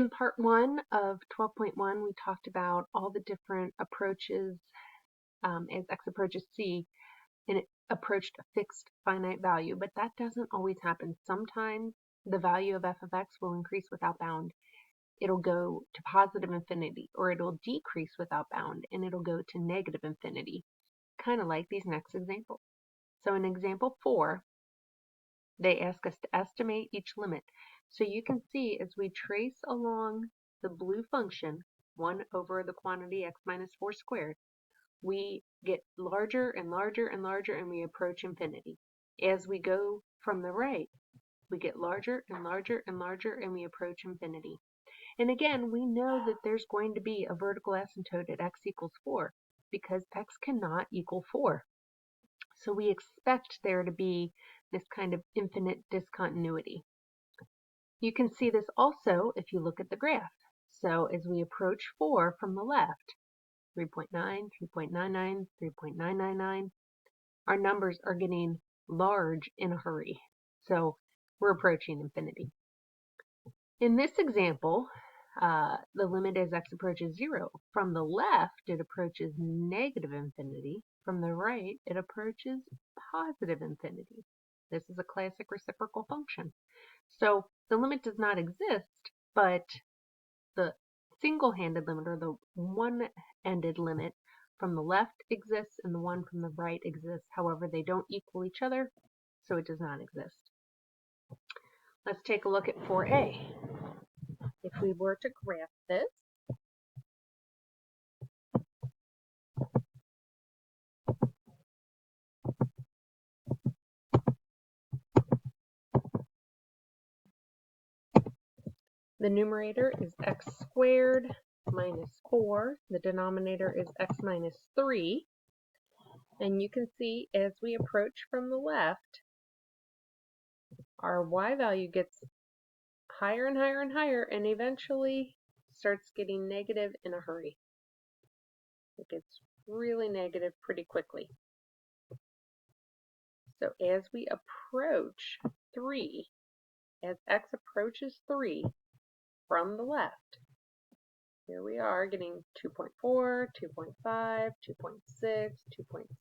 In part 1 of 12.1, we talked about all the different approaches as x approaches c, and it approached a fixed finite value, but that doesn't always happen. Sometimes the value of f of x will increase without bound. It'll go to positive infinity, or it'll decrease without bound, and it'll go to negative infinity, kind of like these next examples. So in example 4, they ask us to estimate each limit. So you can see as we trace along the blue function, 1 over the quantity x minus 4 squared, we get larger and larger and larger, and we approach infinity. As we go from the right, we get larger and larger and larger, and we approach infinity. And again, we know that there's going to be a vertical asymptote at x equals 4 because x cannot equal 4. So we expect there to be this kind of infinite discontinuity. You can see this also if you look at the graph. So as we approach 4 from the left, 3.9, 3.99, 3.999, our numbers are getting large in a hurry. So we're approaching infinity. In this example, the limit as x approaches 0. From the left, it approaches negative infinity. From the right, it approaches positive infinity. This is a classic reciprocal function. So the limit does not exist, but the single-handed limit, or the one-ended limit, from the left exists and the one from the right exists. However, they don't equal each other, so it does not exist. Let's take a look at 4a. If we were to graph this, the numerator is x squared minus 4. The denominator is x minus 3. And you can see as we approach from the left, our y value gets higher and higher and higher, and eventually starts getting negative in a hurry. It gets really negative pretty quickly. So as we approach 3, as x approaches 3 from the left, here we are getting 2.4, 2.5, 2.6,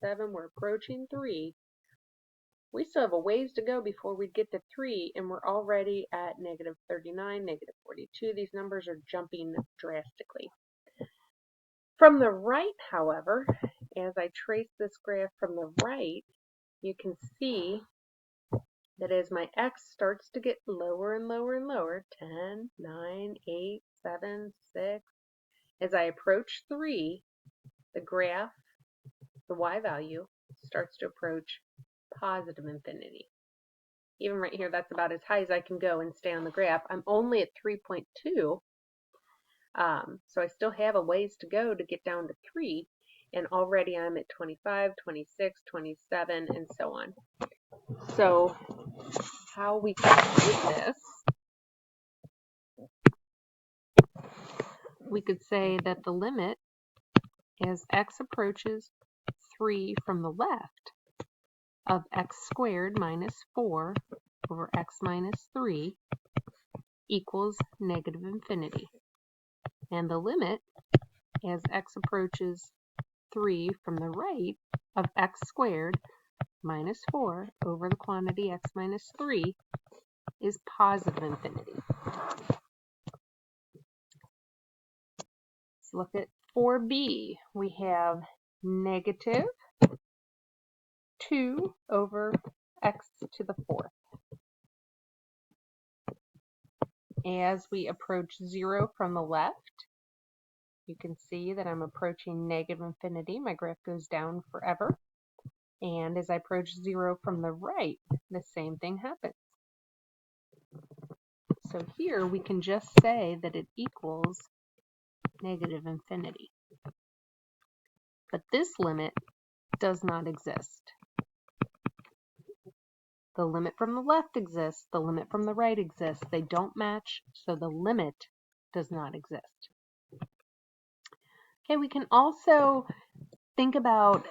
2.7. We're approaching 3. We still have a ways to go before we get to 3, and we're already at negative 39, negative 42. These numbers are jumping drastically. From the right, however, as I trace this graph from the right, you can see that as my x starts to get lower and lower and lower, 10, 9, 8, 7, 6, as I approach 3, the graph, the y value, starts to approach positive infinity. Even right here, that's about as high as I can go and stay on the graph. I'm only at 3.2, so I still have a ways to go to get down to 3, and already I'm at 25, 26, 27, and so on. So how we can do this, we could say that the limit as x approaches 3 from the left of x squared minus 4 over x minus 3 equals negative infinity. And the limit as x approaches 3 from the right of x squared minus 4 over the quantity x minus 3 is positive infinity. Let's look at 4b. We have negative 2 over x to the 4th. As we approach 0 from the left, you can see that I'm approaching negative infinity. My graph goes down forever. And as I approach 0 from the right, the same thing happens. So here we can just say that it equals negative infinity. But this limit does not exist. The limit from the left exists, the limit from the right exists. They don't match, so the limit does not exist. Okay, we can also think about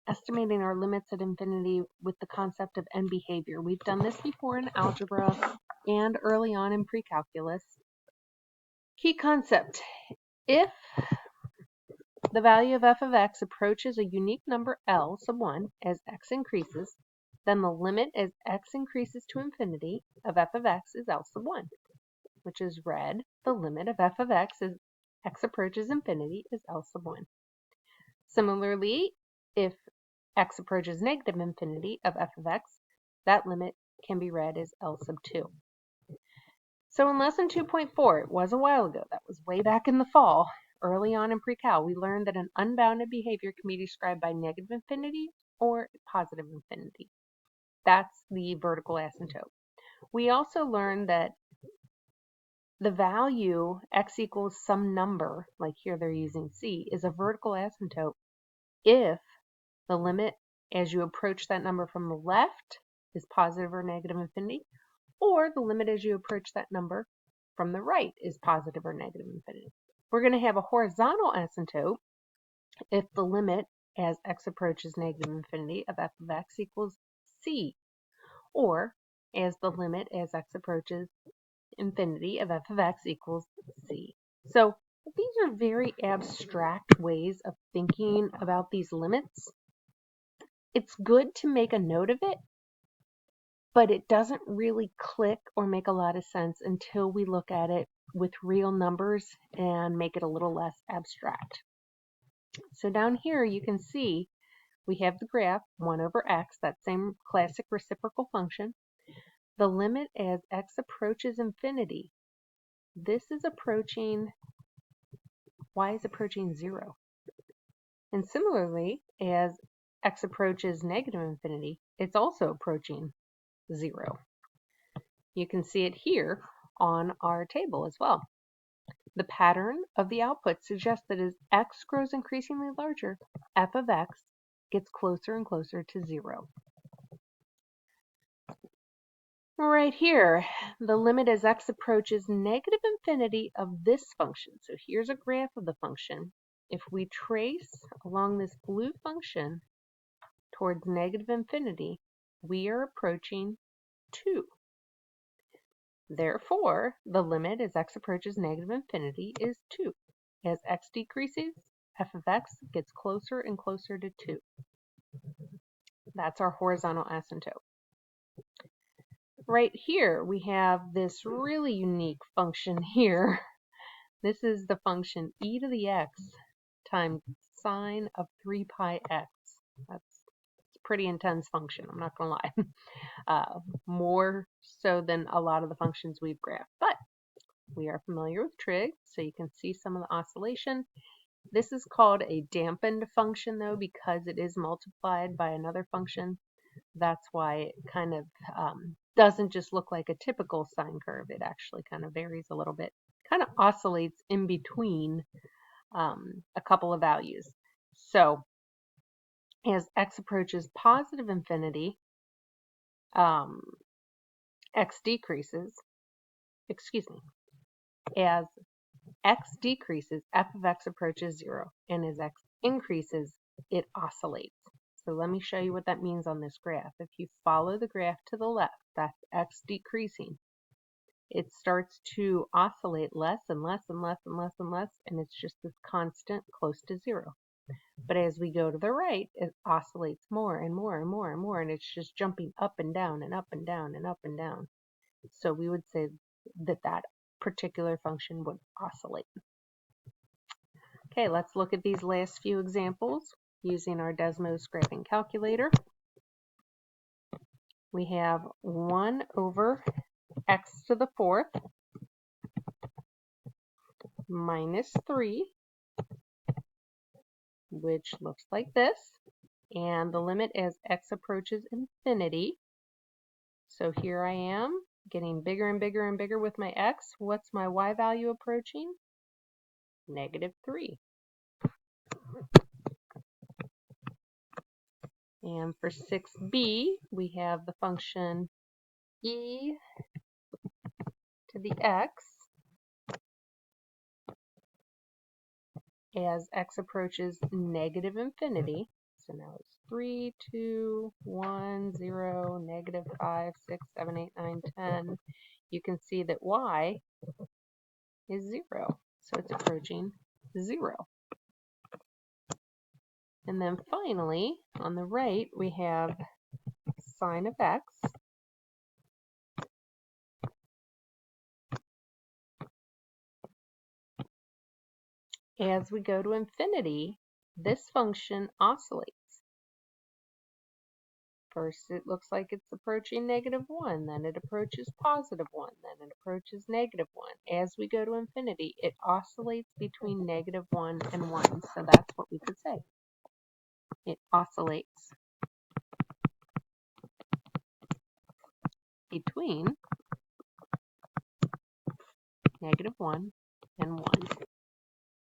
estimating our limits at infinity with the concept of end behavior. We've done this before in algebra and early on in pre-calculus. Key concept. If the value of f of x approaches a unique number L sub 1 as x increases, then the limit as x increases to infinity of f of x is L sub 1, which is red. The limit of f of x as x approaches infinity is L sub 1. Similarly, if x approaches negative infinity of f of x, that limit can be read as L sub 2. So in lesson 2.4, it was a while ago, that was way back in the fall, early on in pre-cal, we learned that an unbounded behavior can be described by negative infinity or positive infinity. That's the vertical asymptote. We also learned that the value x equals some number, like here they're using c, is a vertical asymptote if the limit as you approach that number from the left is positive or negative infinity, or the limit as you approach that number from the right is positive or negative infinity. We're going to have a horizontal asymptote if the limit as x approaches negative infinity of f of x equals c, or as the limit as x approaches infinity of f of x equals c. So these are very abstract ways of thinking about these limits. It's good to make a note of it, but it doesn't really click or make a lot of sense until we look at it with real numbers and make it a little less abstract. So down here you can see we have the graph 1 over x, that same classic reciprocal function. The limit as x approaches infinity, this is approaching, y is approaching 0. And similarly, as x approaches negative infinity, it's also approaching 0. You can see it here on our table as well. The pattern of the output suggests that as x grows increasingly larger, f of x gets closer and closer to 0. Right here, the limit as x approaches negative infinity of this function. So here's a graph of the function. If we trace along this blue function towards negative infinity, we are approaching 2. Therefore, the limit as x approaches negative infinity is 2. As x decreases, f of x gets closer and closer to 2. That's our horizontal asymptote. Right here, we have this really unique function here. This is the function e to the x times sine of 3 pi x. That's a pretty intense function, I'm not going to lie. More so than a lot of the functions we've graphed. But we are familiar with trig, so you can see some of the oscillation. This is called a dampened function, though, because it is multiplied by another function. That's why it kind of doesn't just look like a typical sine curve. It actually kind of varies a little bit, kind of oscillates in between a couple of values. So as x approaches positive infinity, x decreases, as x decreases, f of x approaches 0, and as x increases, it oscillates. So let me show you what that means on this graph. If you follow the graph to the left, that's x decreasing. It starts to oscillate less and less and less and less and less, and it's just this constant close to 0. But as we go to the right, it oscillates more and more and more and more, and it's just jumping up and down and up and down and up and down. So we would say that that particular function would oscillate. Okay, let's look at these last few examples using our Desmos graphing calculator. We have 1 over x to the 4th minus 3, which looks like this, and the limit as x approaches infinity. So here I am getting bigger and bigger and bigger with my x. What's my y value approaching? Negative 3. And for 6b, we have the function e to the x as x approaches negative infinity. So now it's 3, 2, 1, 0, negative 5, 6, 7, 8, 9, 10. You can see that y is 0. So it's approaching 0. And then finally, on the right, we have sine of x. As we go to infinity, this function oscillates. First, it looks like it's approaching -1, then it approaches +1, then it approaches -1. As we go to infinity, it oscillates between -1 and 1, so that's what we could say. It oscillates between -1 and 1.